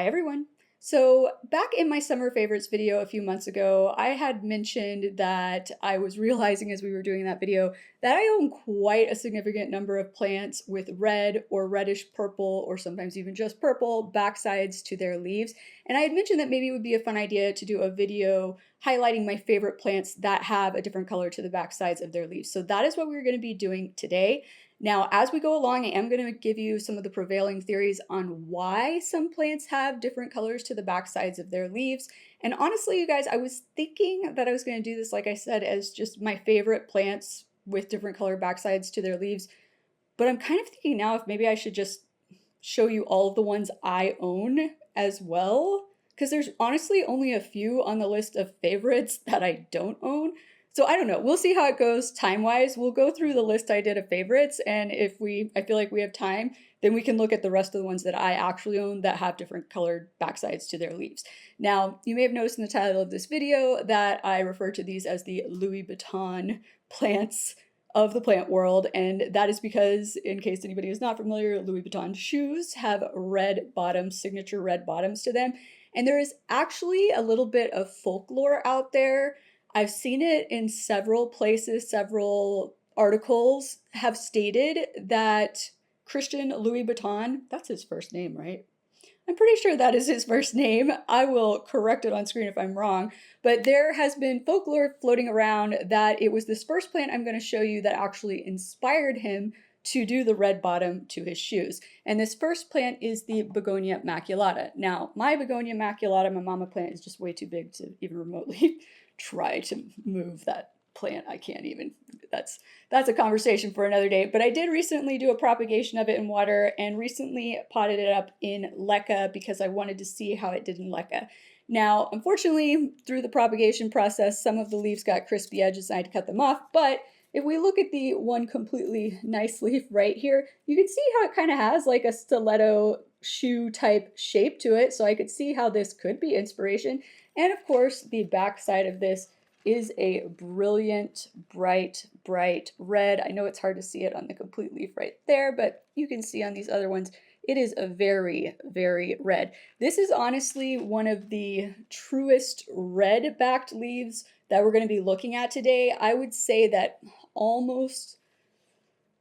Hi everyone. So back in my summer favorites video a few months ago, I had mentioned that I was realizing as we were doing that video that I own quite a significant number of plants with red or reddish purple or sometimes even just purple backsides to their leaves. And I had mentioned that maybe it would be a fun idea to do a video highlighting my favorite plants that have a different color to the backsides of their leaves. So that is what we're going to be doing today. Now, as we go along, I am going to give you some of the prevailing theories on why some plants have different colors to the backsides of their leaves. And honestly, you guys, I was thinking that I was going to do this, like I said, as just my favorite plants with different color backsides to their leaves. But I'm kind of thinking now if maybe I should just show you all of the ones I own as well. Because there's honestly only a few on the list of favorites that I don't own. So I don't know. We'll see how it goes time-wise. We'll go through the list I did of favorites, and if I feel like we have time, then we can look at the rest of the ones that I actually own that have different colored backsides to their leaves. Now, you may have noticed in the title of this video that I refer to these as the Louis Vuitton plants of the plant world, and that is because, in case anybody is not familiar, Louis Vuitton shoes have red bottoms, signature red bottoms to them, and there is actually a little bit of folklore out there. I've seen it in several places, several articles have stated that Christian Louis Vuitton, that's his first name, right? I'm pretty sure that is his first name. I will correct it on screen if I'm wrong, but there has been folklore floating around that it was this first plant I'm going to show you that actually inspired him to do the red bottom to his shoes. And this first plant is the Begonia maculata. Now, my Begonia maculata, my mama plant, is just way too big to even remotely try to move that plant. I can't even. That's a conversation for another day. But I did recently do a propagation of it in water and recently potted it up in leca because I wanted to see how it did in leca. Now, unfortunately, through the propagation process, some of the leaves got crispy edges and I had to cut them off. But if we look at the one completely nice leaf right here, you can see how it kind of has like a stiletto shoe type shape to it. So I could see how this could be inspiration. And of course, the back side of this is a brilliant, bright red. I know it's hard to see it on the complete leaf right there, but you can see on these other ones, it is a very red. This is honestly one of the truest red-backed leaves that we're going to be looking at today. I would say that almost,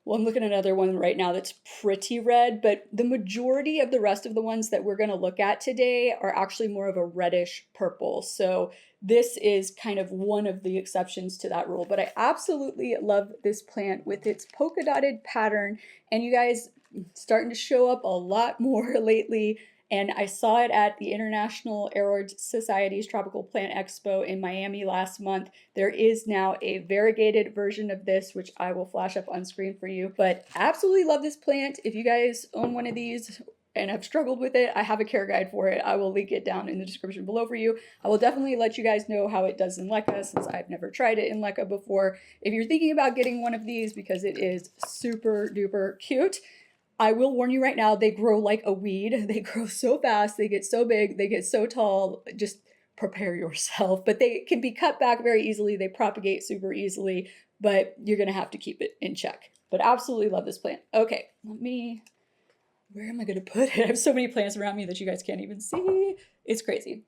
well, I'm looking at another one right now that's pretty red, but the majority of the rest of the ones that we're going to look at today are actually more of a reddish purple. So this is kind of one of the exceptions to that rule, but I absolutely love this plant with its polka dotted pattern, and you guys starting to show up a lot more lately. And I saw it at the International Aroid Society's Tropical Plant Expo in Miami last month. There is now a variegated version of this, which I will flash up on screen for you. But absolutely love this plant. If you guys own one of these and have struggled with it, I have a care guide for it. I will link it down in the description below for you. I will definitely let you guys know how it does in leca since I've never tried it in leca before. If you're thinking about getting one of these because it is super duper cute, I will warn you right now, they grow like a weed. They grow so fast, they get so big, they get so tall, just prepare yourself. But they can be cut back very easily, they propagate super easily, but you're gonna have to keep it in check. But absolutely love this plant. Okay, where am I gonna put it? I have so many plants around me that you guys can't even see. It's crazy.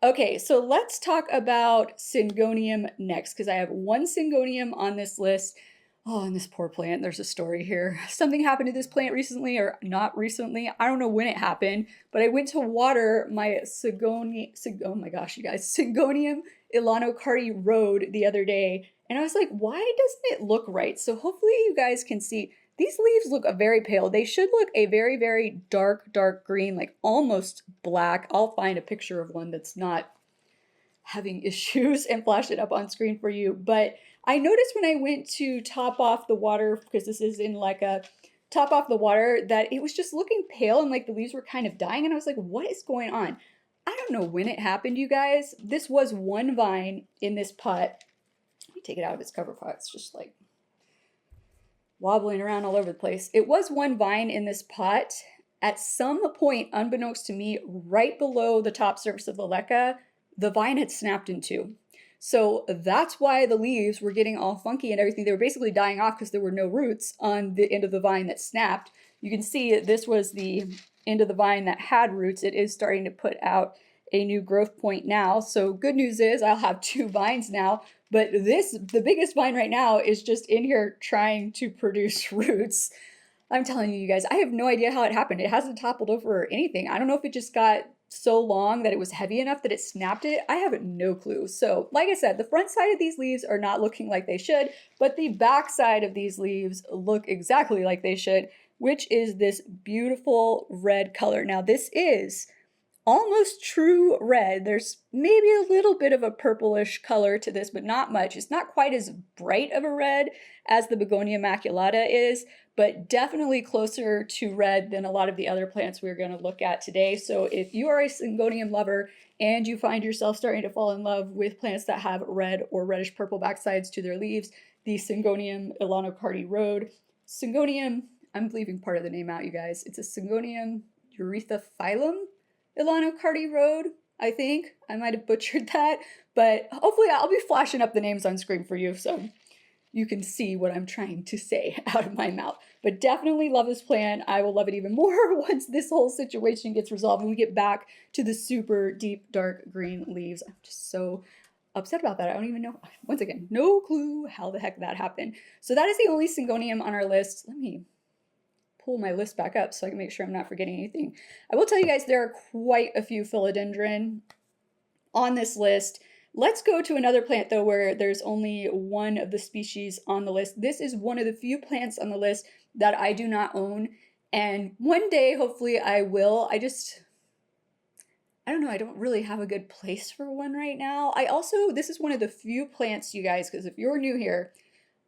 Okay, so let's talk about Syngonium next, because I have one Syngonium on this list. Oh, and this poor plant, there's a story here. Something happened to this plant recently, or not recently. I don't know when it happened, but I went to water my oh my gosh, you guys, Syngonium Ilanocardi Road the other day, and I was like, why doesn't it look right? So hopefully you guys can see, these leaves look very pale. They should look a very dark green, like almost black. I'll find a picture of one that's not having issues and flash it up on screen for you. But I noticed when I went to top off the water, because this is in like a top off the water, that it was just looking pale and like the leaves were kind of dying. And I was like, what is going on? I don't know when it happened, you guys. This was one vine in this pot. Let me take it out of its cover pot. It's just like wobbling around all over the place. It was one vine in this pot. At some point, unbeknownst to me, right below the top surface of the leca, the vine had snapped in two. So that's why the leaves were getting all funky and everything. They were basically dying off because there were no roots on the end of the vine that snapped. You can see this was the into the vine that had roots. It is starting to put out a new growth point now. So good news is I'll have 2 vines now, but the biggest vine right now is just in here trying to produce roots. I'm telling you guys, I have no idea how it happened. It hasn't toppled over or anything. I don't know if it just got so long that it was heavy enough that it snapped it. I have no clue. So like I said, the front side of these leaves are not looking like they should, but the back side of these leaves look exactly like they should, which is this beautiful red color. Now this is almost true red. There's maybe a little bit of a purplish color to this, but not much. It's not quite as bright of a red as the Begonia maculata is, but definitely closer to red than a lot of the other plants we're going to look at today. So if you are a Syngonium lover and you find yourself starting to fall in love with plants that have red or reddish purple backsides to their leaves, the Syngonium Alocasia, Syngonium, I'm leaving part of the name out, you guys. It's a Syngonium urethophyllum Alocasia, I think. I might have butchered that, but hopefully I'll be flashing up the names on screen for you so you can see what I'm trying to say out of my mouth. But definitely love this plant. I will love it even more once this whole situation gets resolved and we get back to the super deep dark green leaves. I'm just so upset about that. I don't even know. Once again, no clue how the heck that happened. So that is the only Syngonium on our list. Let me pull my list back up so I can make sure I'm not forgetting anything. I will tell you guys there are quite a few philodendron on this list. Let's go to another plant though where there's only one of the species on the list. This is one of the few plants on the list that I do not own, and one day hopefully I will. I don't know, I don't really have a good place for one right now. This is one of the few plants, you guys, because if you're new here,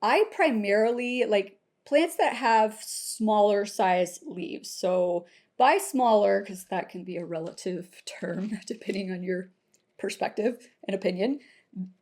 I primarily like plants that have smaller size leaves. So by smaller, because that can be a relative term depending on your perspective and opinion,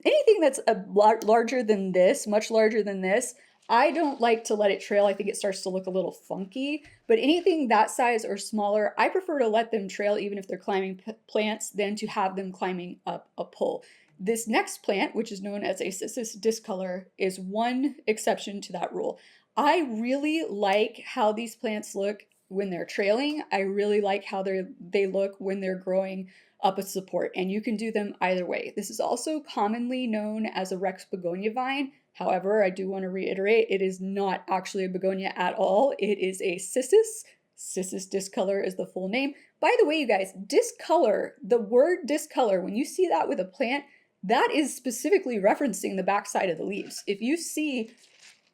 anything that's larger than this, much larger than this, I don't like to let it trail. I think it starts to look a little funky, but anything that size or smaller, I prefer to let them trail even if they're climbing plants than to have them climbing up a pole. This next plant, which is known as a Cissus discolor, is one exception to that rule. I really like how these plants look when they're trailing. I really like how they look when they're growing up a support, and you can do them either way. This is also commonly known as a Rex begonia vine. However, I do want to reiterate, it is not actually a begonia at all. It is a Cissus. Cissus discolor is the full name. By the way, you guys, discolor, the word discolor, when you see that with a plant, that is specifically referencing the backside of the leaves. If you see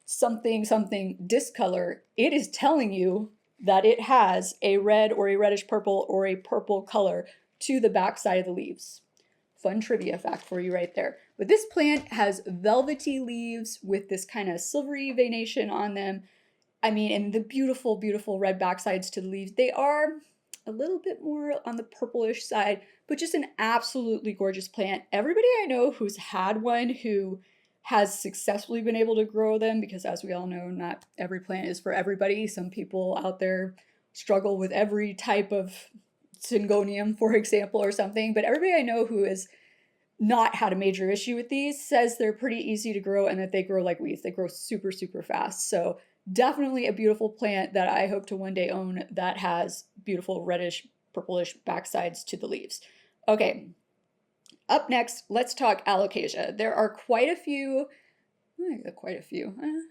something discolor, it is telling you that it has a red or a reddish purple or a purple color to the backside of the leaves. Fun trivia fact for you right there. But this plant has velvety leaves with this kind of silvery veination on them. I mean, and the beautiful, beautiful red backsides to the leaves. They are a little bit more on the purplish side, but just an absolutely gorgeous plant. Everybody I know who's had one who has successfully been able to grow them, because as we all know, not every plant is for everybody. Some people out there struggle with every type of Syngonium, for example, or something, but everybody I know who has not had a major issue with these says they're pretty easy to grow and that they grow like weeds. They grow super, super fast. So definitely a beautiful plant that I hope to one day own that has beautiful reddish, purplish backsides to the leaves. Okay, up next, let's talk Alocasia. There are quite a few, there's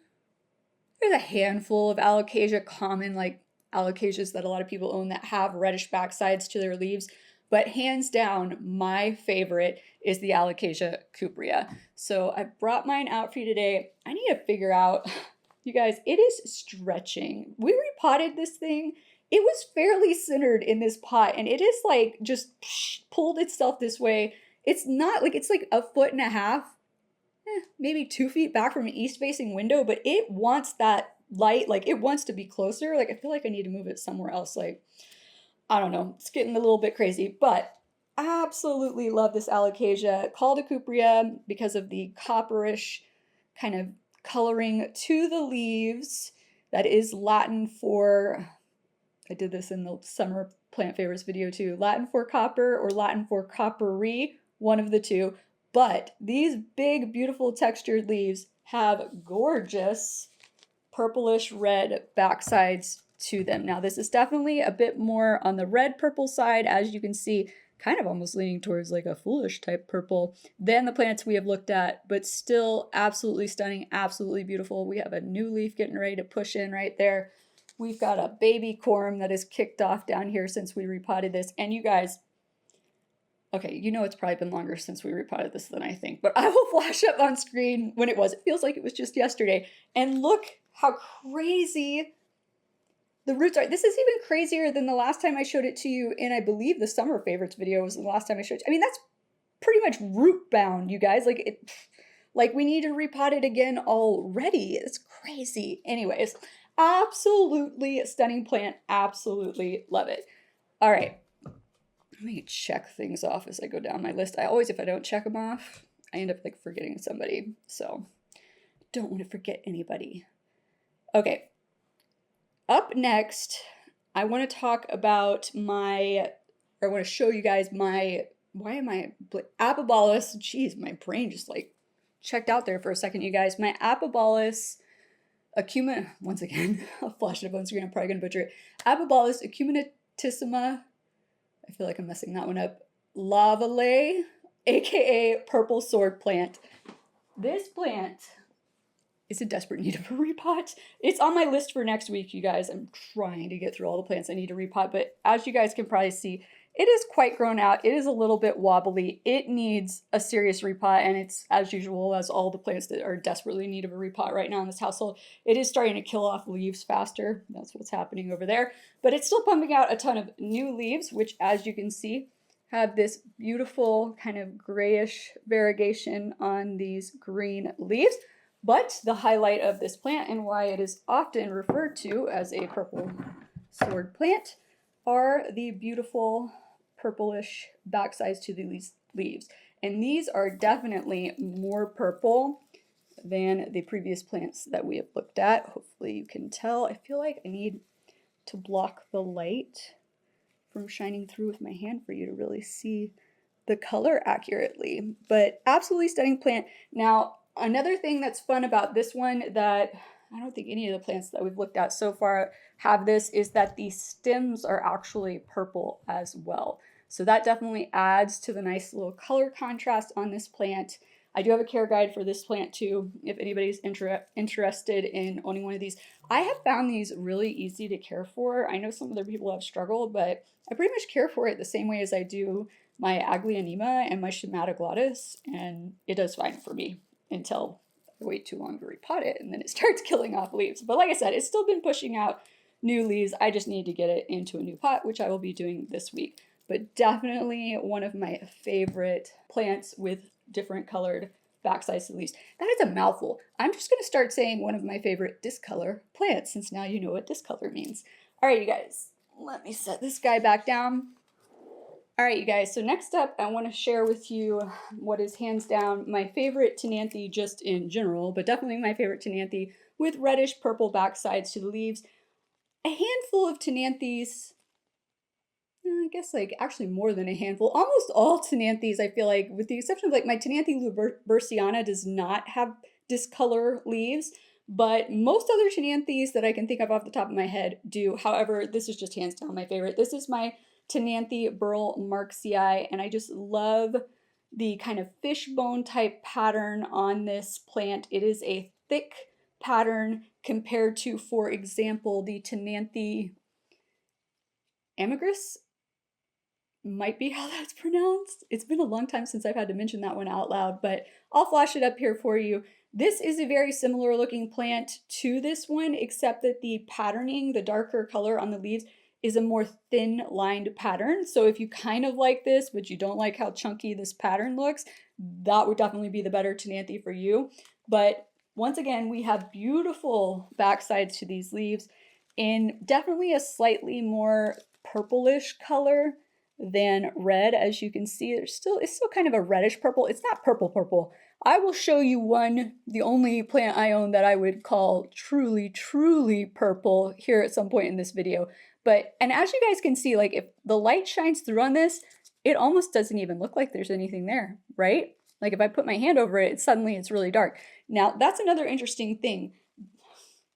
a handful of Alocasia common, like Alocasias that a lot of people own that have reddish backsides to their leaves, but hands down, my favorite is the Alocasia cuprea. So I brought mine out for you today. I need to figure out, you guys, it is stretching. We repotted this thing. It was fairly centered in this pot, and it is like just pulled itself this way. It's not like, it's like 1.5 feet, maybe 2 feet back from an east-facing window, but it wants that light, like it wants to be closer. Like I feel like I need to move it somewhere else. Like, I don't know, it's getting a little bit crazy, but absolutely love this Alocasia, called a cuprea because of the copperish kind of coloring to the leaves. That is Latin for, I did this in the summer plant favorites video too, Latin for copper or Latin for coppery, one of the two. But these big, beautiful textured leaves have gorgeous purplish red backsides to them. Now, this is definitely a bit more on the red purple side, as you can see, kind of almost leaning towards like a foolish type purple than the plants we have looked at, but still absolutely stunning, absolutely beautiful. We have a new leaf getting ready to push in right there. We've got a baby corm that is kicked off down here since we repotted this. And you guys, okay, you know it's probably been longer since we repotted this than I think, but I will flash up on screen when it was. It feels like it was just yesterday. And look how crazy the roots are. This is even crazier than the last time I showed it to you in, I believe, the summer favorites video was the last time I showed you. I mean, that's pretty much root bound, you guys. Like we need to repot it again already. It's crazy. Anyways, absolutely stunning plant. Absolutely love it. All right. Let me check things off as I go down my list. I always, if I don't check them off, I end up like forgetting somebody. So don't want to forget anybody. Okay. Up next, I want to talk about I want to show you guys Apobolus. Jeez, my brain just like checked out there for a second, you guys. My Apobolus once again, I'll flash it up on screen. I'm probably going to butcher it. Apobolus acuminatissima. I feel like I'm messing that one up. Lavale, aka purple sword plant. This plant is in desperate need of a repot. It's on my list for next week, you guys. I'm trying to get through all the plants I need to repot, but as you guys can probably see, it is quite grown out. It is a little bit wobbly. It needs a serious repot, and it's, as usual, as all the plants that are desperately in need of a repot right now in this household, it is starting to kill off leaves faster. That's what's happening over there. But it's still pumping out a ton of new leaves, which, as you can see, have this beautiful kind of grayish variegation on these green leaves. But the highlight of this plant, and why it is often referred to as a purple sword plant, are the beautiful purplish backsides to these leaves. And these are definitely more purple than the previous plants that we have looked at. Hopefully you can tell. I feel like I need to block the light from shining through with my hand for you to really see the color accurately. But absolutely stunning plant. Now, another thing that's fun about this one that I don't think any of the plants that we've looked at so far have this is that the stems are actually purple as well. So that definitely adds to the nice little color contrast on this plant. I do have a care guide for this plant too, if anybody's interested in owning one of these. I have found these really easy to care for. I know some other people have struggled, but I pretty much care for it the same way as I do my Aglaonema and my Stromatoglotis, and it does fine for me until I wait too long to repot it, and then it starts killing off leaves. But like I said, it's still been pushing out new leaves. I just need to get it into a new pot, which I will be doing this week. But definitely one of my favorite plants with different colored backsides to leaves. That is a mouthful. I'm just going to start saying one of my favorite discolor plants, since now you know what discolor means. All right, you guys, let me set this guy back down. All right, you guys, so next up, I want to share with you what is hands down my favorite Tanthe just in general, but definitely my favorite Tanthe with reddish purple backsides to the leaves. A handful of Tanthes, I guess like actually more than a handful, almost all Tanthes I feel like, with the exception of like my Tanthe luberciana does not have discolor leaves, but most other Tanthes that I can think of off the top of my head do. However, this is just hands down my favorite. This is my Tanthe Burl Marxi, and I just love the kind of fishbone type pattern on this plant. It is a thick pattern compared to, for example, the Tanthe amigris, might be how that's pronounced. It's been a long time since I've had to mention that one out loud, but I'll flash it up here for you. This is a very similar looking plant to this one, except that the patterning, the darker color on the leaves, is a more thin lined pattern. So if you kind of like this, but you don't like how chunky this pattern looks, that would definitely be the better Tanthe for you. But once again, we have beautiful backsides to these leaves in definitely a slightly more purplish color than red. As you can see, it's still kind of a reddish purple. It's not purple. I will show you the only plant I own that I would call truly purple here at some point in this video. And as you guys can see, like if the light shines through on this, it almost doesn't even look like there's anything there, right? Like if I put my hand over it, suddenly it's really dark. Now that's another interesting thing.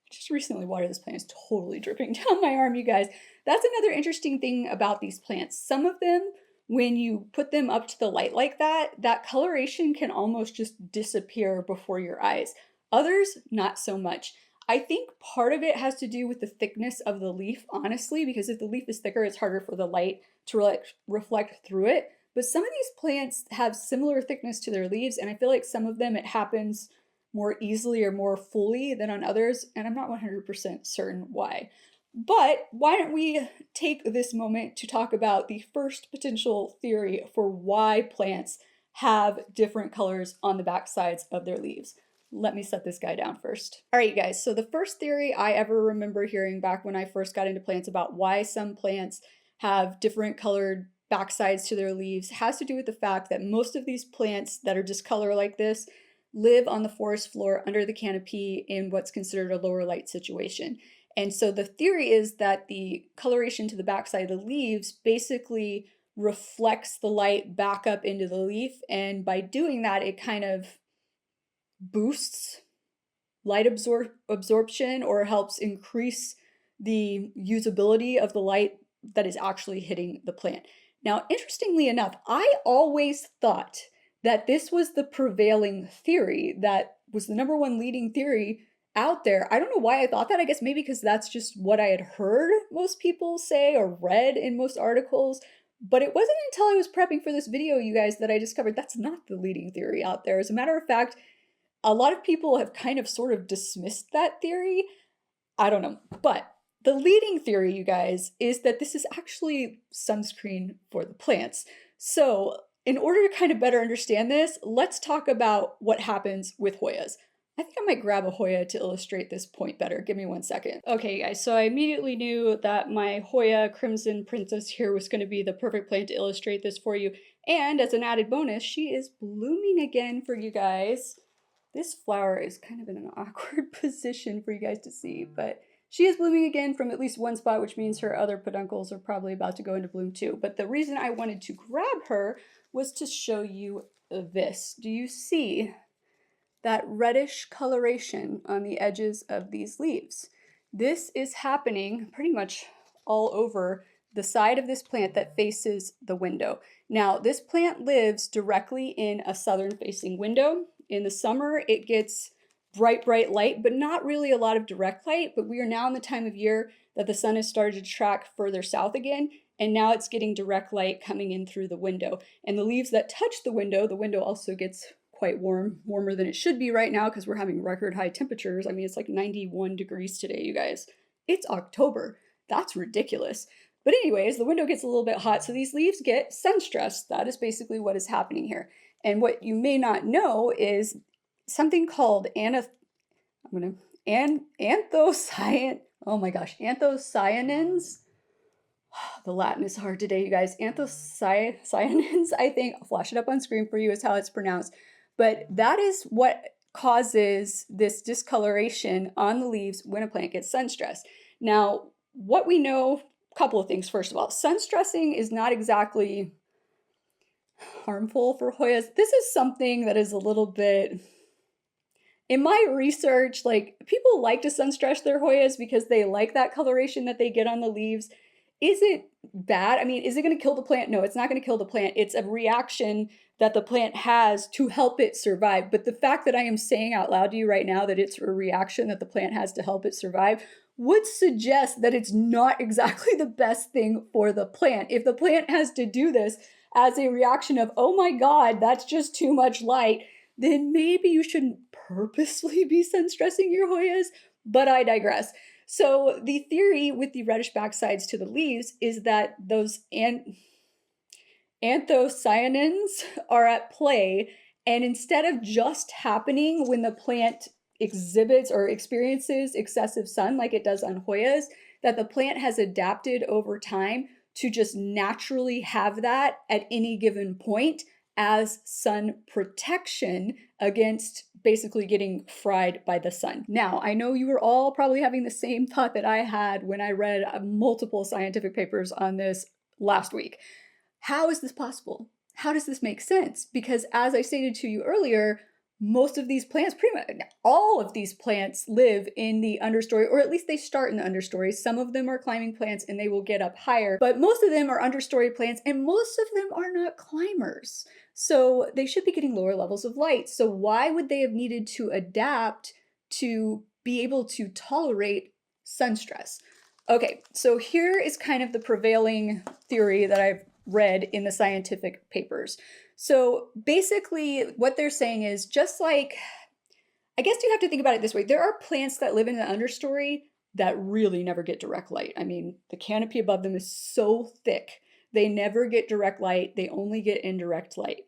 just recently watered this plant. It's totally dripping down my arm, you guys. That's another interesting thing about these plants. Some of them, when you put them up to the light like that, that coloration can almost just disappear before your eyes. Others, not so much. I think part of it has to do with the thickness of the leaf, honestly, because if the leaf is thicker, it's harder for the light to reflect through it. But some of these plants have similar thickness to their leaves, and I feel like some of them it happens more easily or more fully than on others, and I'm not 100% certain why. But why don't we take this moment to talk about the first potential theory for why plants have different colors on the back sides of their leaves. Let me set this guy down first. All right, you guys, so the first theory I ever remember hearing back when I first got into plants about why some plants have different colored backsides to their leaves has to do with the fact that most of these plants that are discolor like this live on the forest floor under the canopy in what's considered a lower light situation. And so the theory is that the coloration to the backside of the leaves basically reflects the light back up into the leaf, and by doing that, it kind of boosts light absorption or helps increase the usability of the light that is actually hitting the plant. Now, interestingly enough, I always thought that this was the prevailing theory, that was the number one leading theory out there. I don't know why I thought that. I guess maybe because that's just what I had heard most people say or read in most articles. But it wasn't until I was prepping for this video, you guys, that I discovered that's not the leading theory out there. As a matter of fact, a lot of people have kind of sort of dismissed that theory. I don't know. But the leading theory, you guys, is that this is actually sunscreen for the plants. So in order to kind of better understand this, let's talk about what happens with Hoyas. I think I might grab a Hoya to illustrate this point better. Give me 1 second. Okay, guys, so I immediately knew that my Hoya Crimson Princess here was going to be the perfect plant to illustrate this for you. And as an added bonus, she is blooming again for you guys. This flower is kind of in an awkward position for you guys to see, but she is blooming again from at least one spot, which means her other peduncles are probably about to go into bloom too. But the reason I wanted to grab her was to show you this. Do you see that reddish coloration on the edges of these leaves? This is happening pretty much all over the side of this plant that faces the window. Now, this plant lives directly in a southern facing window. In the summer, it gets bright light, but not really a lot of direct light. But we are now in the time of year that the sun has started to track further south again, and now it's getting direct light coming in through the window. And the leaves that touch the window also gets quite warm, warmer than it should be right now because we're having record high temperatures. I mean, it's like 91 degrees today, you guys. It's October. That's ridiculous. But anyways, the window gets a little bit hot, so these leaves get sun stressed. That is basically what is happening here. And what you may not know is something called anthocyanins. Oh my gosh, anthocyanins. The Latin is hard today, you guys. Anthocyanins, I think. I'll flash it up on screen for you is how it's pronounced. But that is what causes this discoloration on the leaves when a plant gets sun stressed. Now, what we know, a couple of things. First of all, sun stressing is not exactly harmful for Hoyas. This is something that is a little bit, in my research, like people like to sun stress their Hoyas because they like that coloration that they get on the leaves. Is it bad? I mean, is it going to kill the plant? No, it's not going to kill the plant. It's a reaction that the plant has to help it survive. But the fact that I am saying out loud to you right now that it's a reaction that the plant has to help it survive would suggest that it's not exactly the best thing for the plant. If the plant has to do this as a reaction of, oh my God, that's just too much light, then maybe you shouldn't purposely be sun stressing your Hoyas, but I digress. So the theory with the reddish backsides to the leaves is that those anthocyanins are at play, and instead of just happening when the plant exhibits or experiences excessive sun like it does on Hoyas, that the plant has adapted over time to just naturally have that at any given point as sun protection against basically getting fried by the sun. Now, I know you were all probably having the same thought that I had when I read multiple scientific papers on this last week. How is this possible? How does this make sense? Because as I stated to you earlier, most of these plants, pretty much all of these plants, live in the understory, or at least they start in the understory. Some of them are climbing plants and they will get up higher, but most of them are understory plants and most of them are not climbers. So they should be getting lower levels of light. So why would they have needed to adapt to be able to tolerate sun stress? Okay, so here is kind of the prevailing theory that I've read in the scientific papers. So basically what they're saying is, just like, I guess you have to think about it this way. There are plants that live in the understory that really never get direct light. I mean, the canopy above them is so thick. They never get direct light. They only get indirect light.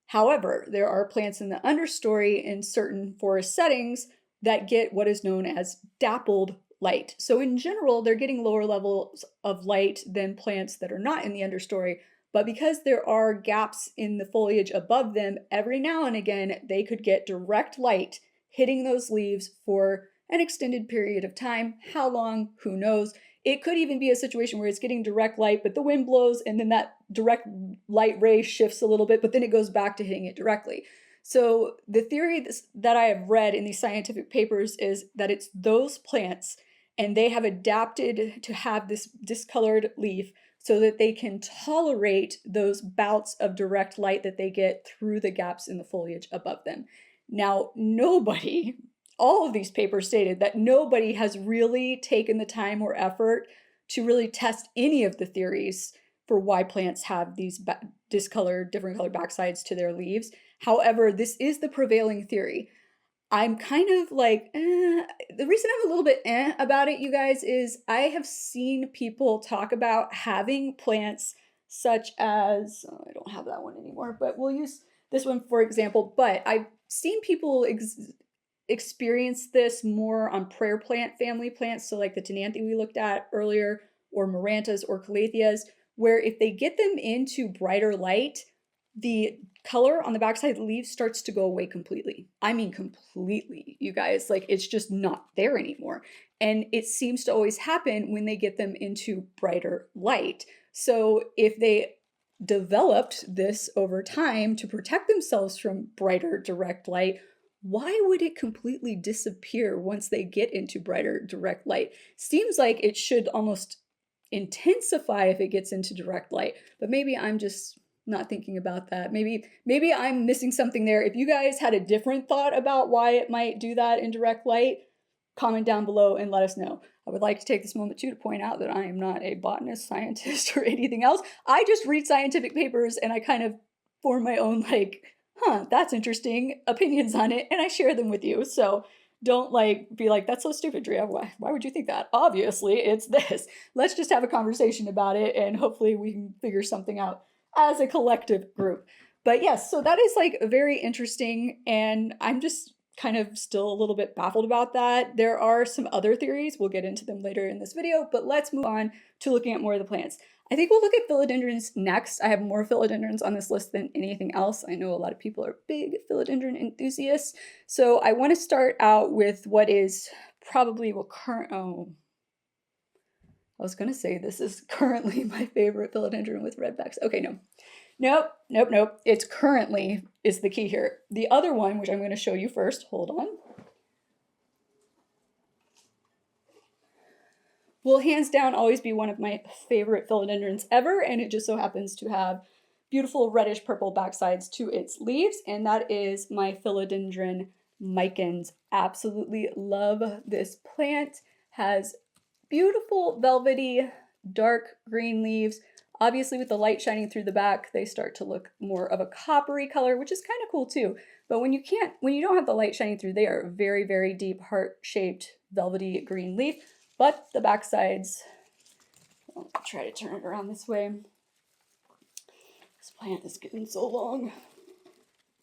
However, there are plants in the understory in certain forest settings that get what is known as dappled light. So in general, they're getting lower levels of light than plants that are not in the understory. But because there are gaps in the foliage above them, every now and again, they could get direct light hitting those leaves for an extended period of time. How long? Who knows? It could even be a situation where it's getting direct light, but the wind blows and then that direct light ray shifts a little bit, but then it goes back to hitting it directly. So the theory that I have read in these scientific papers is that it's those plants and they have adapted to have this discolored leaf so that they can tolerate those bouts of direct light that they get through the gaps in the foliage above them. Now, nobody, all of these papers stated that nobody has really taken the time or effort to really test any of the theories for why plants have these discolored, different colored backsides to their leaves. However, this is the prevailing theory. I'm kind of like, the reason I'm a little bit about it, you guys, is I have seen people talk about having plants such as, oh, I don't have that one anymore, but we'll use this one for example. But I've seen people experience this more on prayer plant family plants. So like the Tanthe we looked at earlier, or Morantas or Calatheas, where if they get them into brighter light, the color on the backside of the leaves starts to go away completely. I mean, completely, you guys. Like, it's just not there anymore. And it seems to always happen when they get them into brighter light. So if they developed this over time to protect themselves from brighter direct light, why would it completely disappear once they get into brighter direct light? Seems like it should almost intensify if it gets into direct light, but maybe I'm just not thinking about that. Maybe I'm missing something there. If you guys had a different thought about why it might do that in direct light, comment down below and let us know. I would like to take this moment too to point out that I am not a botanist, scientist, or anything else. I just read scientific papers and I kind of form my own, like, that's interesting opinions on it, and I share them with you. So don't be like, that's so stupid, Drea. Why would you think that? Obviously, it's this. Let's just have a conversation about it and hopefully we can figure something out as a collective group. But yes, so that is like very interesting, and I'm just kind of still a little bit baffled about that. There are some other theories. We'll get into them later in this video, but let's move on to looking at more of the plants. I think we'll look at philodendrons next. I have more philodendrons on this list than anything else. I know a lot of people are big philodendron enthusiasts. So I want to start out with what is probably I was going to say this is currently my favorite philodendron with red backs. Okay, no. Nope. It's currently is the key here. The other one, which I'm going to show you first, hold on, will hands down always be one of my favorite philodendrons ever, and it just so happens to have beautiful reddish purple backsides to its leaves, and that is my Filodendron micans. Absolutely love this plant. Has beautiful velvety dark green leaves. Obviously with the light shining through the back, they start to look more of a coppery color, which is kind of cool too. But when you don't have the light shining through, they are very, very deep heart-shaped velvety green leaf. But the back sides, I'll try to turn it around this way. This plant is getting so long.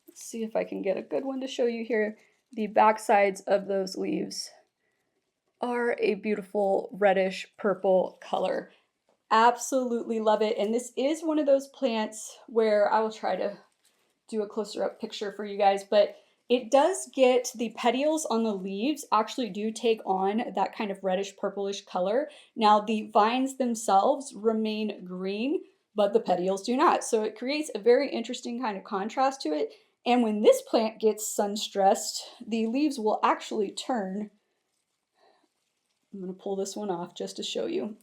Let's see if I can get a good one to show you here. The back sides of those leaves are a beautiful reddish purple color. Absolutely love it. And this is one of those plants where I will try to do a closer up picture for you guys, but it does get the petioles on the leaves actually do take on that kind of reddish purplish color. Now the vines themselves remain green, but the petioles do not. So it creates a very interesting kind of contrast to it. And when this plant gets sun stressed, the leaves will actually turn. I'm going to pull this one off just to show you.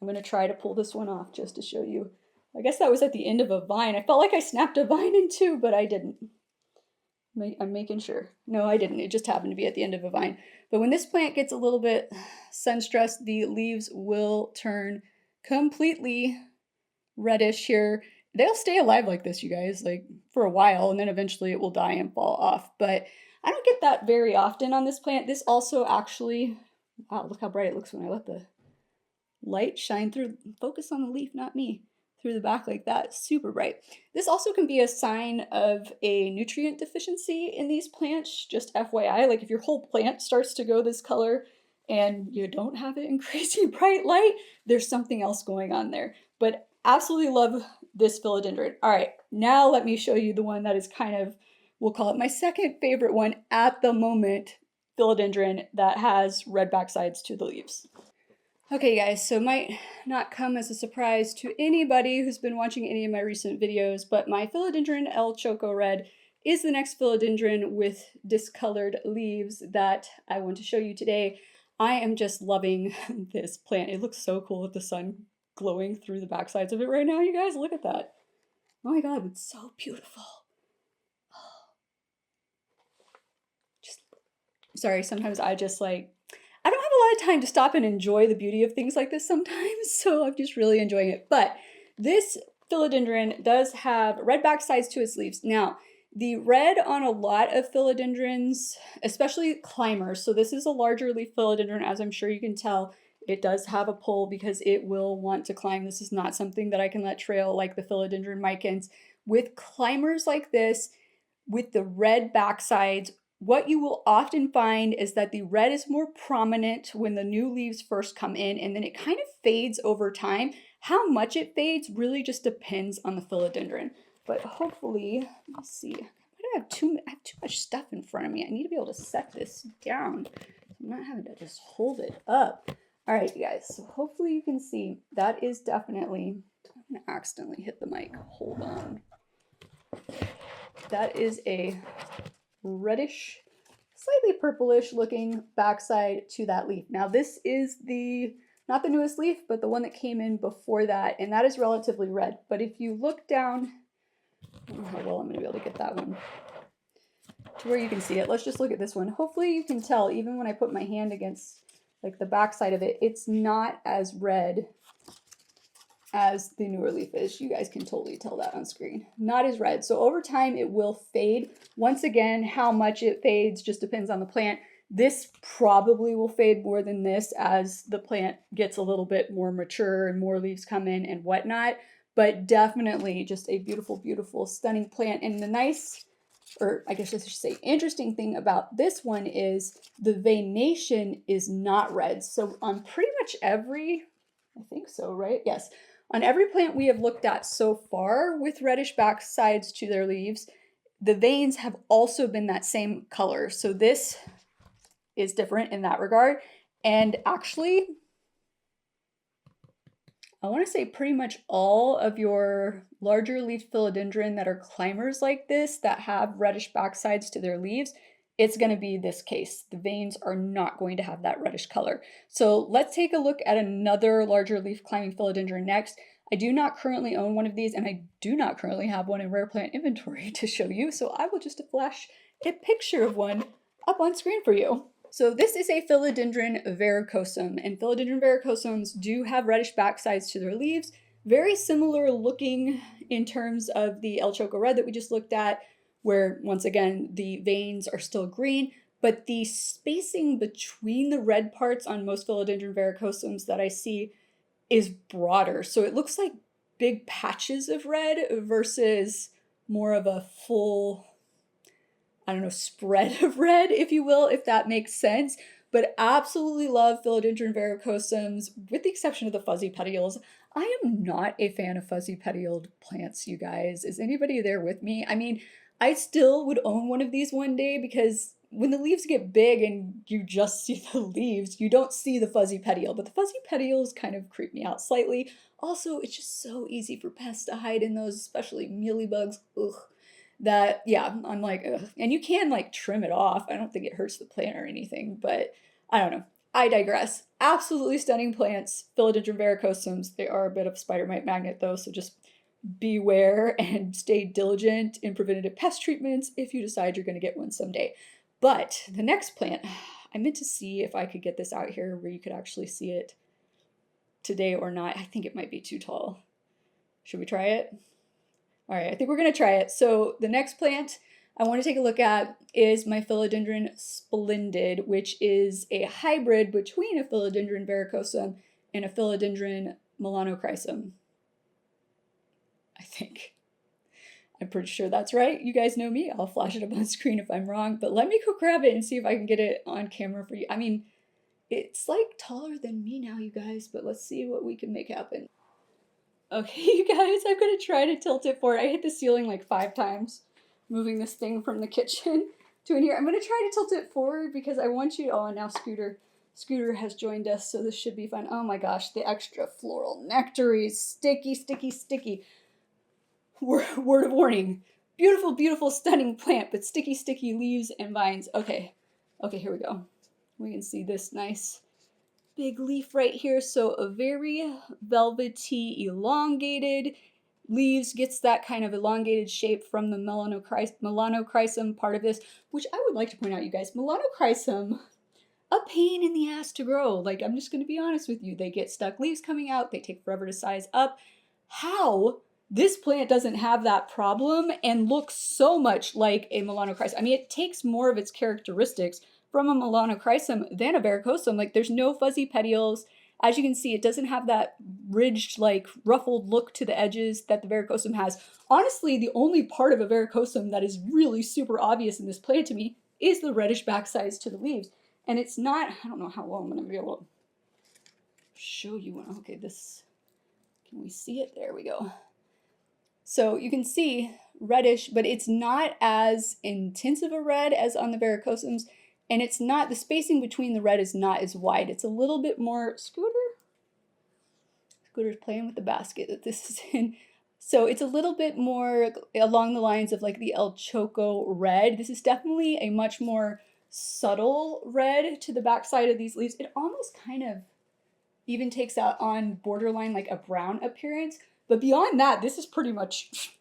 I'm going to try to pull this one off just to show you. I guess that was at the end of a vine. I felt like I snapped a vine in two, but I didn't. I'm making sure. No, I didn't. It just happened to be at the end of a vine. But when this plant gets a little bit sun stressed, the leaves will turn completely reddish here. They'll stay alive like this, you guys, like for a while, and then eventually it will die and fall off. But I don't get that very often on this plant. This also actually, wow, look how bright it looks when I let the light shine through. Focus on the leaf, not me. Through the back like that, super bright. This also can be a sign of a nutrient deficiency in these plants, just FYI. Like if your whole plant starts to go this color and you don't have it in crazy bright light, there's something else going on there. But absolutely love this philodendron. All right, now let me show you the one that is kind of, we'll call it my second favorite one at the moment, philodendron that has red backsides to the leaves. Okay guys, so it might not come as a surprise to anybody who's been watching any of my recent videos, but my Filodendron L Choco Red is the next philodendron with discolored leaves that I want to show you today. I am just loving this plant. It looks so cool with the sun glowing through the backsides of it right now, you guys. Look at that. Oh my god, it's so beautiful. Sorry, sometimes I just like, I don't have a lot of time to stop and enjoy the beauty of things like this sometimes, so I'm just really enjoying it. But this philodendron does have red backsides to its leaves. Now, the red on a lot of philodendrons, especially climbers, so this is a larger leaf philodendron, as I'm sure you can tell, it does have a pole because it will want to climb. This is not something that I can let trail like the philodendron micans. With climbers like this, with the red backsides, what you will often find is that the red is more prominent when the new leaves first come in, and then it kind of fades over time. How much it fades really just depends on the philodendron. But hopefully, let's see. I have too much stuff in front of me. I need to be able to set this down. I'm not having to just hold it up. All right, you guys. So hopefully you can see that is definitely, I'm going to accidentally hit the mic. Hold on. That is a reddish, slightly purplish looking backside to that leaf. Now this is not the newest leaf, but the one that came in before that, and that is relatively red. But if you look down, I don't know how well I'm going to be able to get that one to where you can see it. Let's just look at this one. Hopefully you can tell, even when I put my hand against like the backside of it, it's not as red as the newer leaf is. You guys can totally tell that on screen. Not as red. So over time it will fade. Once again, how much it fades just depends on the plant. This probably will fade more than this as the plant gets a little bit more mature and more leaves come in and whatnot. But definitely just a beautiful, beautiful, stunning plant. And the nice, or I guess I should say interesting thing about this one is the veination is not red. So on pretty much every, I think so, right? Yes. On every plant we have looked at so far with reddish backsides to their leaves, the veins have also been that same color. So this is different in that regard. And actually, I want to say pretty much all of your larger leaf philodendron that are climbers like this, that have reddish backsides to their leaves, it's going to be this case. The veins are not going to have that reddish color. So let's take a look at another larger leaf climbing philodendron next. I do not currently own one of these, and I do not currently have one in rare plant inventory to show you, so I will just flash a picture of one up on screen for you. So this is a Filodendron verrucosum, and Filodendron verrucosums do have reddish backsides to their leaves, very similar looking in terms of the El Choco Red that we just looked at, where once again the veins are still green, but the spacing between the red parts on most Filodendron verrucosums that I see is broader. So it looks like big patches of red versus more of a full, I don't know, spread of red, if you will, if that makes sense. But absolutely love Filodendron verrucosums, with the exception of the fuzzy petioles. I am not a fan of fuzzy petioled plants, you guys. Is anybody there with me? I mean, I still would own one of these one day, because when the leaves get big and you just see the leaves, you don't see the fuzzy petiole, but the fuzzy petioles kind of creep me out slightly. Also, it's just so easy for pests to hide in those, especially mealybugs. Ugh. that, yeah, I'm like, ugh. And you can like trim it off. I don't think it hurts the plant or anything, but I don't know. I digress. Absolutely stunning plants, Philodendron verrucosums. They are a bit of spider mite magnet though, so just beware and stay diligent in preventative pest treatments if you decide you're going to get one someday. But the next plant, I meant to see if I could get this out here where you could actually see it today or not. I think it might be too tall. Should we try it? All right, I think we're going to try it. So the next plant I want to take a look at is my Filodendron Splendid, which is a hybrid between a Filodendron verrucosum and a Filodendron melanochrysum. I think. I'm pretty sure that's right. You guys know me. I'll flash it up on screen if I'm wrong, but let me go grab it and see if I can get it on camera for you. I mean, it's like taller than me now, you guys, but let's see what we can make happen. Okay, you guys, I'm gonna try to tilt it forward. I hit the ceiling like 5 times, moving this thing from the kitchen to in here. I'm gonna try to tilt it forward because I want you, oh, and now Scooter has joined us, so this should be fun. Oh my gosh, the extra floral nectaries, sticky, sticky, sticky. Word of warning. Beautiful, beautiful, stunning plant, but sticky, sticky leaves and vines. Okay, here we go. We can see this nice big leaf right here. So a very velvety, elongated leaves, gets that kind of elongated shape from the melanochrysum part of this, which I would like to point out, you guys, melanochrysum, a pain in the ass to grow. Like, I'm just going to be honest with you. They get stuck leaves coming out. They take forever to size up. How this plant doesn't have that problem and looks so much like a melanochrysum. I mean, it takes more of its characteristics from a melanochrysum than a verrucosum. Like, there's no fuzzy petioles. As you can see, it doesn't have that ridged, like, ruffled look to the edges that the verrucosum has. Honestly, the only part of a verrucosum that is really super obvious in this plant to me is the reddish backsides to the leaves. And it's not, I don't know how well I'm going to be able to show you one. Okay, this, can we see it? There we go. So you can see reddish, but it's not as intense of a red as on the verrucosums, and it's not, the spacing between the red is not as wide. It's a little bit more, Scooter's playing with the basket that this is in. So it's a little bit more along the lines of like the El Choco Red. This is definitely a much more subtle red to the backside of these leaves. It almost kind of even takes out on borderline like a brown appearance. But beyond that, this is pretty much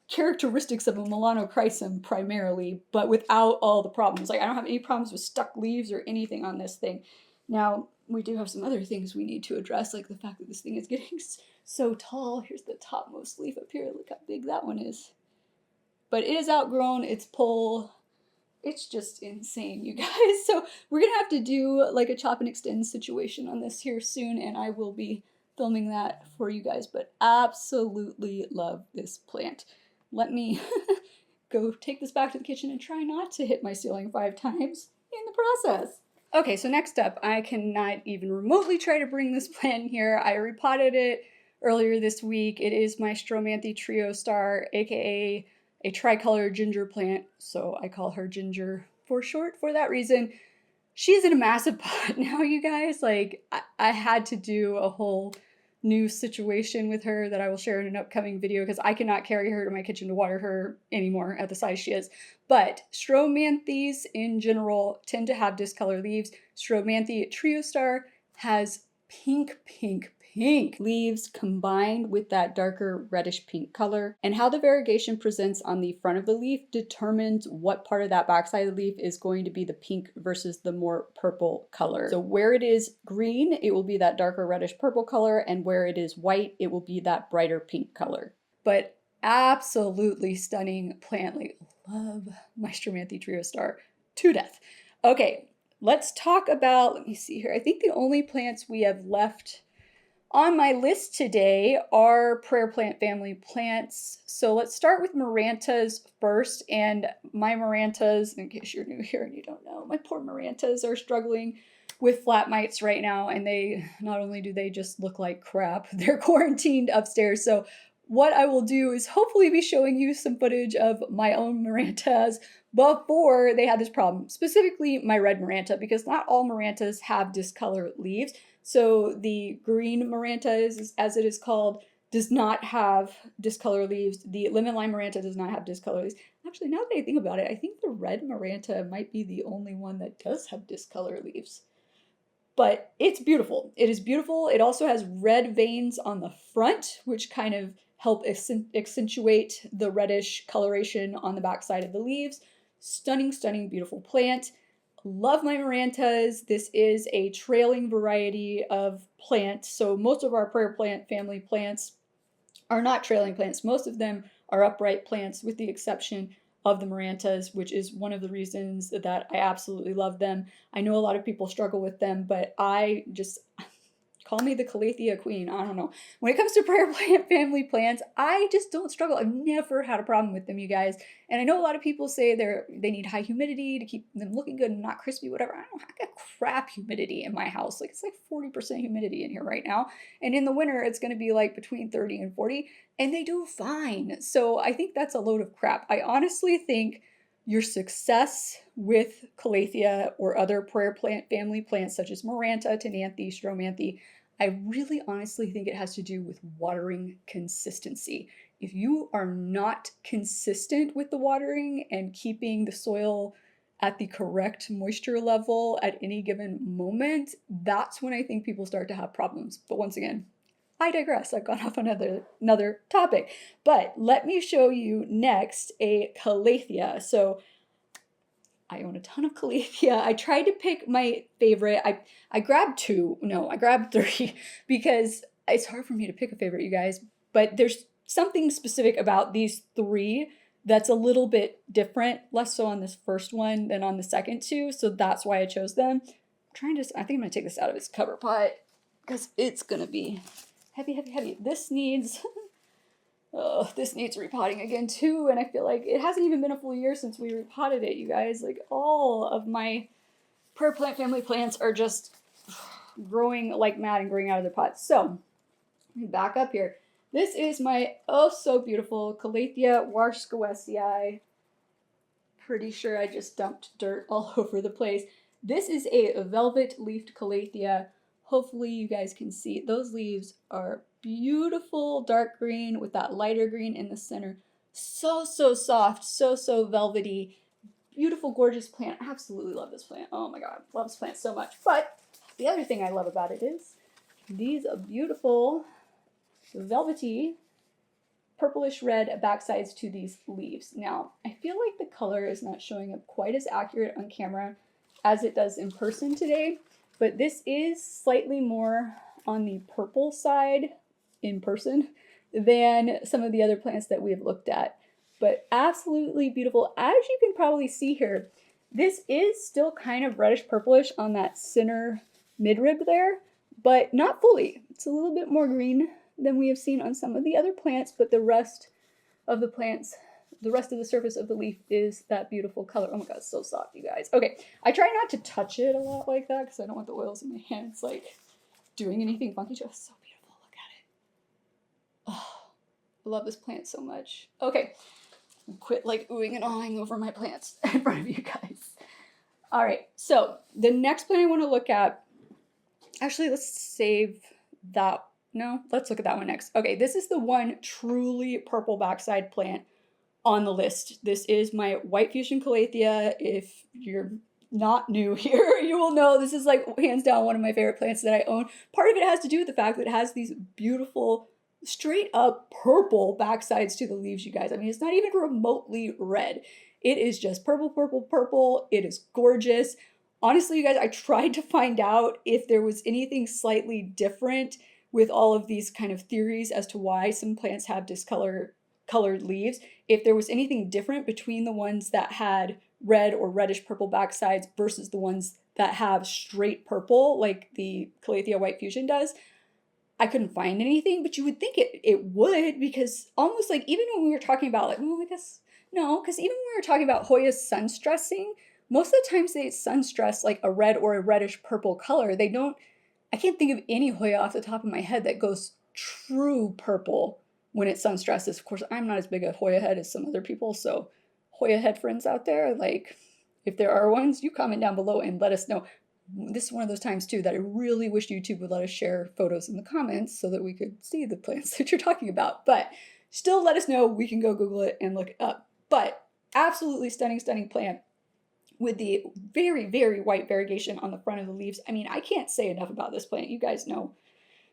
characteristics of a melanochrysum primarily, but without all the problems. Like, I don't have any problems with stuck leaves or anything on this thing. Now, we do have some other things we need to address, like the fact that this thing is getting so tall. Here's the topmost leaf up here. Look how big that one is. But it has outgrown its pole. It's just insane, you guys. So we're going to have to do like a chop and extend situation on this here soon, and I will be filming that for you guys, but absolutely love this plant. Let me go take this back to the kitchen and try not to hit my ceiling 5 times in the process. Okay, so next up, I cannot even remotely try to bring this plant in here. I repotted it earlier this week. It is my Stromanthe Triostar, aka a tricolor ginger plant, so I call her Ginger for short for that reason. She's in a massive pot now, you guys. Like, I had to do a whole new situation with her that I will share in an upcoming video because I cannot carry her to my kitchen to water her anymore at the size she is. But Stromanthes in general tend to have discolor leaves. Stromanthe Triostar has pink leaves combined with that darker reddish pink color. And how the variegation presents on the front of the leaf determines what part of that backside of the leaf is going to be the pink versus the more purple color. So where it is green, it will be that darker reddish purple color, and where it is white, it will be that brighter pink color. But absolutely stunning plant. Like, love my Stromanthe Triostar to death. Okay, let's talk about, let me see here. I think the only plants we have left on my list today are prayer plant family plants. So let's start with Morantas first. And my Morantas, in case you're new here and you don't know, my poor Morantas are struggling with flat mites right now. And they, not only do they just look like crap, they're quarantined upstairs. So what I will do is hopefully be showing you some footage of my own Morantas before they had this problem. Specifically my red Moranta, because not all Morantas have discolor leaves. So the green Moranta, as it is called, does not have discolor leaves. The lemon lime Moranta does not have discolor leaves. Actually, now that I think about it, I think the red Moranta might be the only one that does have discolor leaves. But it's beautiful. It is beautiful. It also has red veins on the front, which kind of help accentuate the reddish coloration on the back side of the leaves. Stunning, stunning, beautiful plant. Love my Morantas. This is a trailing variety of plant. So most of our prayer plant family plants are not trailing plants. Most of them are upright plants with the exception of the Morantas, which is one of the reasons that I absolutely love them. I know a lot of people struggle with them, but I just call me the Calathea queen. I don't know. When it comes to prayer plant family plants, I just don't struggle. I've never had a problem with them, you guys. And I know a lot of people say they need high humidity to keep them looking good and not crispy, whatever. I got crap humidity in my house. Like it's like 40% humidity in here right now. And in the winter, it's going to be like between 30 and 40, and they do fine. So I think that's a load of crap. I honestly think your success with Calathea or other prayer plant family plants such as Moranta, Tanthe, Stromanthe, I really honestly think it has to do with watering consistency. If you are not consistent with the watering and keeping the soil at the correct moisture level at any given moment, that's when I think people start to have problems. But once again, I digress. I've gone off on another topic. But let me show you next a Calathea. So I own a ton of Calathea. I tried to pick my favorite. I grabbed two. No, I grabbed three because it's hard for me to pick a favorite, you guys. But there's something specific about these three that's a little bit different, less so on this first one than on the second two. So that's why I chose them. I think I'm going to take this out of its cover pot because it's going to be heavy, heavy, heavy. This needs repotting again too, and I feel like it hasn't even been a full year since we repotted it, you guys. Like all of my prayer plant family plants are just growing like mad and growing out of their pots. So, let me back up here. This is my oh so beautiful Calathea Warskowesii. Pretty sure I just dumped dirt all over the place. This is a velvet leafed Calathea. Hopefully you guys can see those leaves are beautiful dark green with that lighter green in the center. So soft, so velvety, beautiful, gorgeous plant. I absolutely love this plant. Oh my god, love this plant so much. But the other thing I love about it is these beautiful velvety purplish red backsides to these leaves. Now, I feel like the color is not showing up quite as accurate on camera as it does in person today, but this is slightly more on the purple side in person than some of the other plants that we have looked at. But absolutely beautiful. As you can probably see here, this is still kind of reddish purplish on that center midrib there, but not fully. It's a little bit more green than we have seen on some of the other plants, but the rest of the plants, the rest of the surface of the leaf is that beautiful color. Oh my god, it's so soft, you guys. Okay, I try not to touch it a lot like that because I don't want the oils in my hands like doing anything funky. Just so beautiful. Look at it. Oh, I love this plant so much. Okay, quit like oohing and awing over my plants in front of you guys. All right, so the next plant I want to look at, actually, let's save that. No, let's look at that one next. Okay, this is the one truly purple backside plant on the list. This is my White Fuchsia Calathea. If you're not new here, you will know this is like hands down one of my favorite plants that I own. Part of it has to do with the fact that it has these beautiful, straight up purple backsides to the leaves, you guys. I mean, it's not even remotely red. It is just purple, purple, purple. It is gorgeous. Honestly, you guys, I tried to find out if there was anything slightly different with all of these kind of theories as to why some plants have colored leaves, if there was anything different between the ones that had red or reddish purple backsides versus the ones that have straight purple like the Calathea White Fusion does. I couldn't find anything, but you would think it would, because almost like even when we were talking about like, well, I guess no, because even when we were talking about Hoya's sun stressing, most of the times they sun stress like a red or a reddish purple color. They don't, I can't think of any Hoya off the top of my head that goes true purple when it sun stresses. Of course, I'm not as big a Hoya head as some other people, so Hoya head friends out there, like if there are ones, you comment down below and let us know. this is one of those times too that I really wish YouTube would let us share photos in the comments so that we could see the plants that you're talking about. But still let us know. We can go Google it and look it up. But absolutely stunning, stunning plant with the very, very white variegation on the front of the leaves. I mean, I can't say enough about this plant. You guys know,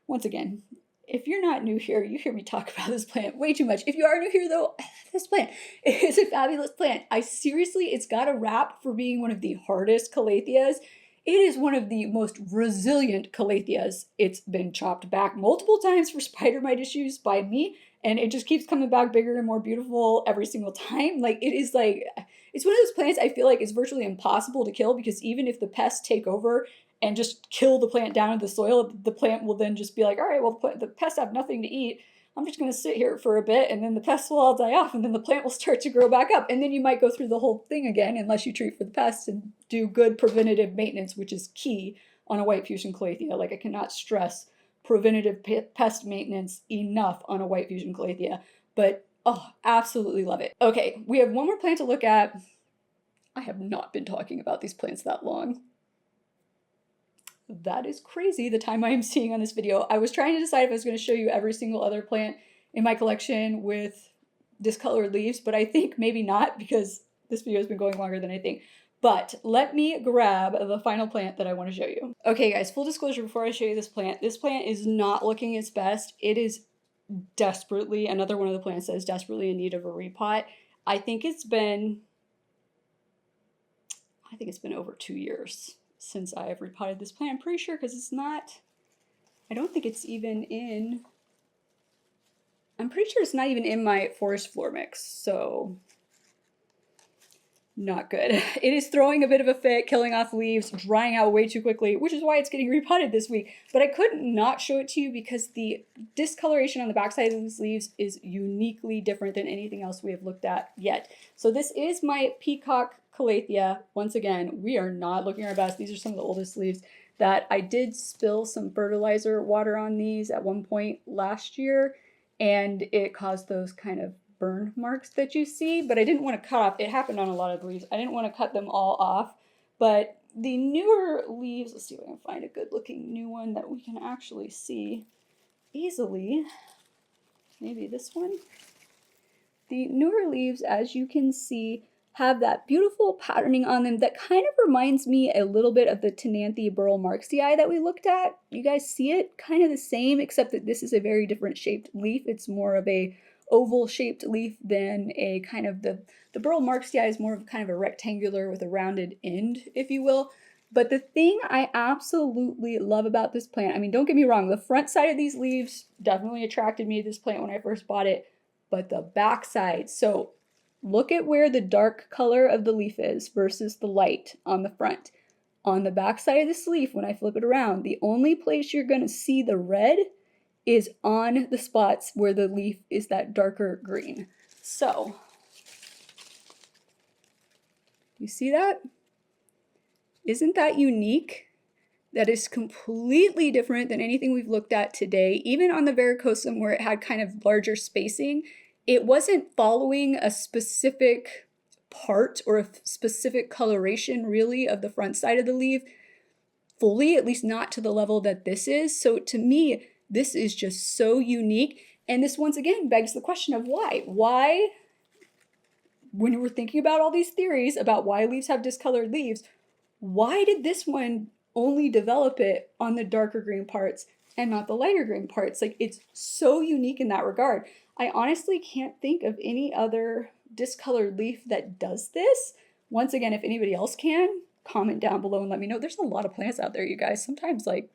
once again, if you're not new here, you hear me talk about this plant way too much. If you are new here though, this plant is a fabulous plant. It's got a rap for being one of the hardest calatheas. It is one of the most resilient calatheas. It's been chopped back multiple times for spider mite issues by me, and it just keeps coming back bigger and more beautiful every single time. It's one of those plants I feel like it's virtually impossible to kill, because even if the pests take over and just kill the plant down into the soil, the plant will then just be like, all right, well, the pests have nothing to eat. I'm just going to sit here for a bit, and then the pests will all die off, and then the plant will start to grow back up. And then you might go through the whole thing again, unless you treat for the pests and do good preventative maintenance, which is key on a white fusion calathea. Like, I cannot stress preventative pest maintenance enough on a white fusion calathea. But, oh, absolutely love it. Okay, we have one more plant to look at. I have not been talking about these plants that long. That is crazy, the time I am seeing on this video. I was trying to decide if I was going to show you every single other plant in my collection with discolored leaves, but I think maybe not, because this video has been going longer than I think. But let me grab the final plant that I want to show you. Okay guys, full disclosure before I show you this plant is not looking its best. It is desperately, another one of the plants that is desperately in need of a repot. I think it's been over 2 years since I have repotted this plant. I'm pretty sure, because I don't think it's even in, I'm pretty sure it's not even in my forest floor mix, so not good. It is throwing a bit of a fit, killing off leaves, drying out way too quickly, which is why it's getting repotted this week. But I couldn't not show it to you because the discoloration on the backside of these leaves is uniquely different than anything else we have looked at yet. So this is my Peacock Calathea. Once again, we are not looking our best. These are some of the oldest leaves that I did spill some fertilizer water on these at one point last year, and it caused those kind of burn marks that you see, but I didn't want to cut off. It happened on a lot of the leaves. I didn't want to cut them all off, but the newer leaves, let's see if I can find a good looking new one that we can actually see easily. Maybe this one. The newer leaves, as you can see, have that beautiful patterning on them that kind of reminds me a little bit of the Tanthe Burl Marxi that we looked at. You guys see it? Kind of the same, except that this is a very different shaped leaf. It's more of a oval shaped leaf than a kind of the Burl Marxi is more of kind of a rectangular with a rounded end, if you will. But the thing I absolutely love about this plant, I mean, don't get me wrong, the front side of these leaves definitely attracted me to this plant when I first bought it, but the back side, so look at where the dark color of the leaf is versus the light on the front. On the back side of this leaf, when I flip it around, the only place you're going to see the red is on the spots where the leaf is that darker green. So, you see that? Isn't that unique? That is completely different than anything we've looked at today. Even on the varicosum, where it had kind of larger spacing, it wasn't following a specific part or a specific coloration really of the front side of the leaf fully, at least not to the level that this is. So to me, this is just so unique. And this once again begs the question of why. Why, when we're thinking about all these theories about why leaves have discolored leaves, why did this one only develop it on the darker green parts and not the lighter green parts? Like, it's so unique in that regard. I honestly can't think of any other discolored leaf that does this. Once again, if anybody else can, comment down below and let me know. There's a lot of plants out there, you guys. Sometimes, like,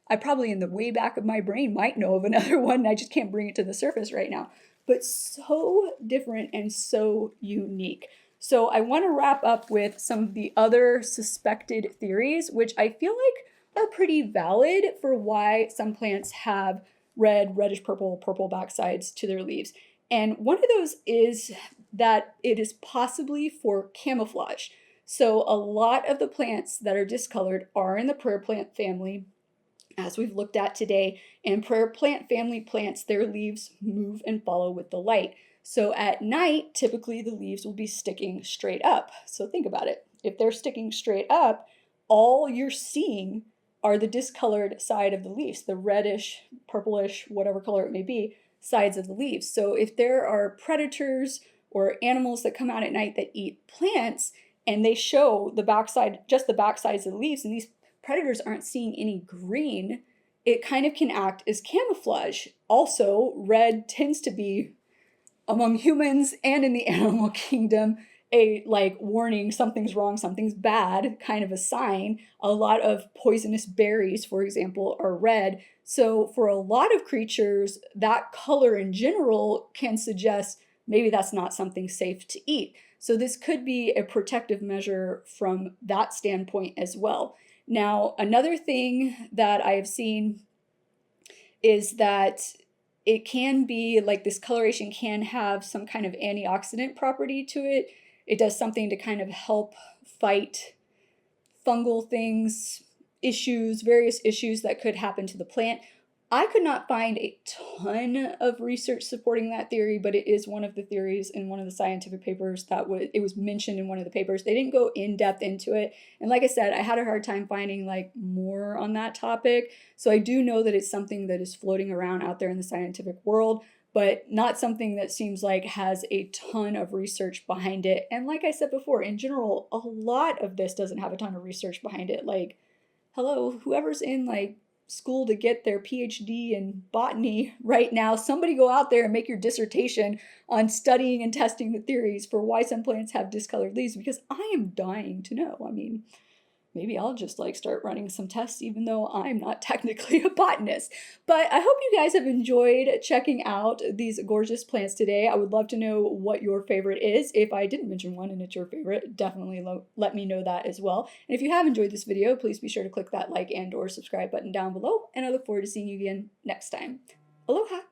I probably in the way back of my brain might know of another one, and I just can't bring it to the surface right now. But so different and so unique. So I want to wrap up with some of the other suspected theories, which I feel like are pretty valid for why some plants have red, reddish purple, purple backsides to their leaves. And one of those is that it is possibly for camouflage. So a lot of the plants that are discolored are in the prayer plant family, as we've looked at today. And prayer plant family plants, their leaves move and follow with the light. So at night, typically the leaves will be sticking straight up. So think about it. If they're sticking straight up, all you're seeing are the discolored side of the leaves, the reddish, purplish, whatever color it may be, sides of the leaves. So if there are predators or animals that come out at night that eat plants and they show the backside, just the backsides of the leaves, and these predators aren't seeing any green, it kind of can act as camouflage. Also, red tends to be, among humans and in the animal kingdom, a like warning, something's wrong, something's bad, kind of a sign. A lot of poisonous berries, for example, are red. So for a lot of creatures, that color in general can suggest maybe that's not something safe to eat. So this could be a protective measure from that standpoint as well. Now, another thing that I have seen is that it can be like this coloration can have some kind of antioxidant property to it. It does something to kind of help fight fungal things, issues, various issues that could happen to the plant. I could not find a ton of research supporting that theory, but it is one of the theories in one of the scientific papers that it was mentioned in one of the papers. They didn't go in depth into it. And like I said, I had a hard time finding like more on that topic. So I do know that it's something that is floating around out there in the scientific world, but not something that seems like has a ton of research behind it. And like I said before, in general, a lot of this doesn't have a ton of research behind it. Like, hello, whoever's in like school to get their PhD in botany right now, somebody go out there and make your dissertation on studying and testing the theories for why some plants have discolored leaves, because I am dying to know. I mean, maybe I'll just like start running some tests even though I'm not technically a botanist. But I hope you guys have enjoyed checking out these gorgeous plants today. I would love to know what your favorite is. If I didn't mention one and it's your favorite, definitely let me know that as well. And if you have enjoyed this video, please be sure to click that like and or subscribe button down below. And I look forward to seeing you again next time. Aloha!